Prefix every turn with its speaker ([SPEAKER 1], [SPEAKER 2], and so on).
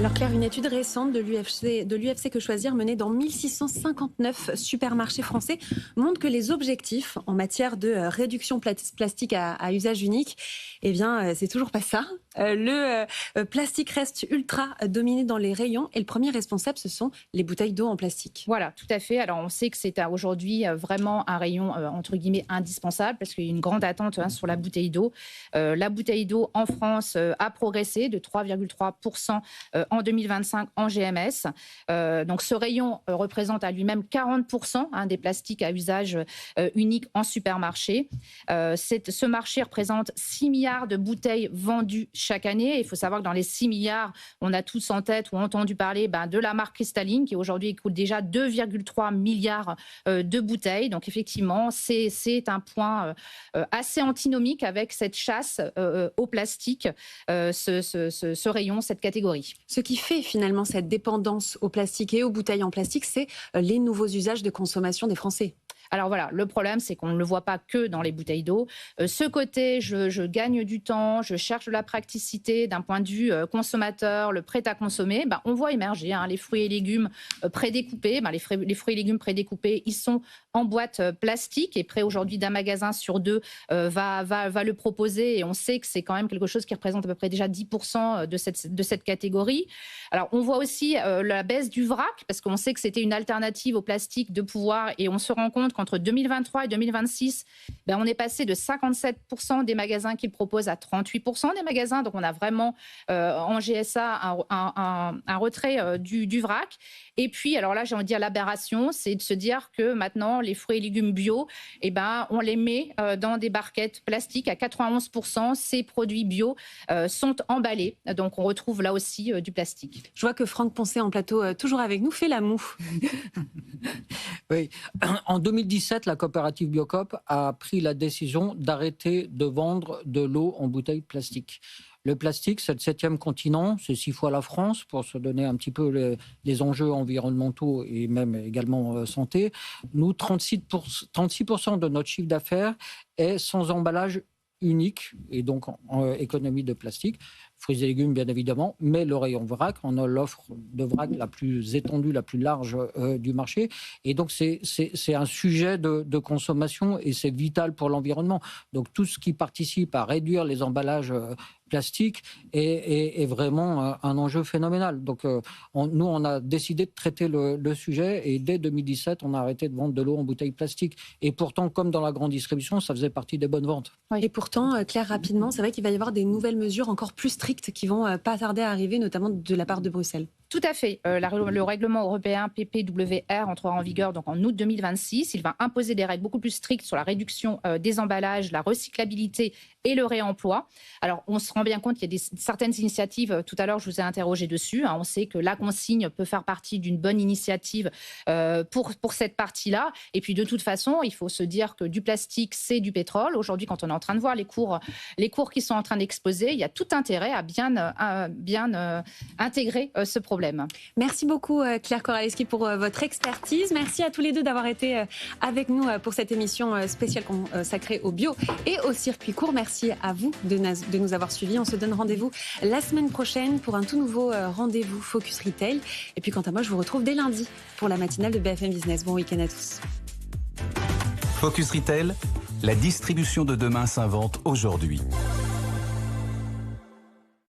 [SPEAKER 1] Alors Claire, une étude récente de l'UFC Que Choisir menée dans 1659 supermarchés français montre que les objectifs en matière de réduction plastique à usage unique, eh bien c'est toujours pas ça. Le plastique reste ultra dominé dans les rayons et le premier responsable ce sont les bouteilles d'eau en plastique.
[SPEAKER 2] Voilà, tout à fait. Alors on sait que c'est aujourd'hui vraiment un rayon entre guillemets indispensable parce qu'il y a une grande attente sur la bouteille d'eau. La bouteille d'eau en France a progressé de 3,3% en 2025 en GMS. Donc ce rayon représente à lui-même 40% des plastiques à usage unique en supermarché. Ce marché représente 6 milliards de bouteilles vendues chaque année. Il faut savoir que dans les 6 milliards, on a tous en tête ou entendu parler de la marque Cristalline qui aujourd'hui écoute déjà 2,3 milliards de bouteilles. Donc effectivement, c'est un point assez antinomique avec cette chasse au plastique, ce rayon, cette catégorie.
[SPEAKER 1] Ce qui fait finalement cette dépendance au plastique et aux bouteilles en plastique, c'est les nouveaux usages de consommation des Français.
[SPEAKER 2] Alors voilà, le problème, c'est qu'on ne le voit pas que dans les bouteilles d'eau. Ce côté, je gagne du temps, je cherche de la praticité d'un point de vue consommateur, le prêt à consommer, on voit émerger les fruits et légumes prédécoupés. Les fruits et légumes prédécoupés, ils sont en boîte plastique et près aujourd'hui d'un magasin sur deux va le proposer. Et on sait que c'est quand même quelque chose qui représente à peu près déjà 10% de cette catégorie. Alors on voit aussi la baisse du vrac parce qu'on sait que c'était une alternative au plastique de pouvoir et on se rend compte qu'entre 2023 et 2026, on est passé de 57% des magasins qui le proposent à 38% des magasins. Donc, on a vraiment en GSA un retrait du vrac. Et puis, alors là, j'ai envie de dire l'aberration, c'est de se dire que maintenant, les fruits et légumes bio, on les met dans des barquettes plastiques à 91%. Ces produits bio sont emballés. Donc, on retrouve là aussi du plastique.
[SPEAKER 1] Je vois que Franck Poncet en plateau, toujours avec nous, fait la moue.
[SPEAKER 3] Oui, en 2017, la coopérative Biocoop a pris la décision d'arrêter de vendre de l'eau en bouteille plastique. Le plastique, c'est le 7e continent, c'est 6 fois la France, pour se donner un petit peu les enjeux environnementaux et même également santé. Nous, 36% de notre chiffre d'affaires est sans emballage unique et donc en économie de plastique, fruits et légumes bien évidemment, mais le rayon vrac, on a l'offre de vrac la plus étendue, la plus large du marché et donc c'est un sujet de consommation et c'est vital pour l'environnement. Donc tout ce qui participe à réduire les emballages plastiques est vraiment un enjeu phénoménal. Donc nous on a décidé de traiter le sujet et dès 2017 on a arrêté de vendre de l'eau en bouteille plastique et pourtant comme dans la grande distribution ça faisait partie des bonnes ventes.
[SPEAKER 1] Et pourtant Claire, rapidement, c'est vrai qu'il va y avoir des nouvelles mesures encore plus strictes qui vont pas tarder à arriver, notamment de la part de Bruxelles.
[SPEAKER 2] Tout à fait. Le règlement européen PPWR entrera en vigueur donc en août 2026. Il va imposer des règles beaucoup plus strictes sur la réduction des emballages, la recyclabilité et le réemploi. Alors, on se rend bien compte qu'il y a certaines initiatives. Tout à l'heure, je vous ai interrogé dessus. On sait que la consigne peut faire partie d'une bonne initiative pour cette partie-là. Et puis, de toute façon, il faut se dire que du plastique, c'est du pétrole. Aujourd'hui, quand on est en train de voir les cours qui sont en train d'exploser, il y a tout intérêt à bien intégrer ce problème.
[SPEAKER 1] Merci beaucoup Claire Koraleski pour votre expertise. Merci à tous les deux d'avoir été avec nous pour cette émission spéciale consacrée au bio et au circuit court. Merci à vous de nous avoir suivis. On se donne rendez-vous la semaine prochaine pour un tout nouveau rendez-vous Focus Retail. Et puis quant à moi, je vous retrouve dès lundi pour la matinale de BFM Business. Bon week-end à tous.
[SPEAKER 4] Focus Retail, la distribution de demain s'invente aujourd'hui.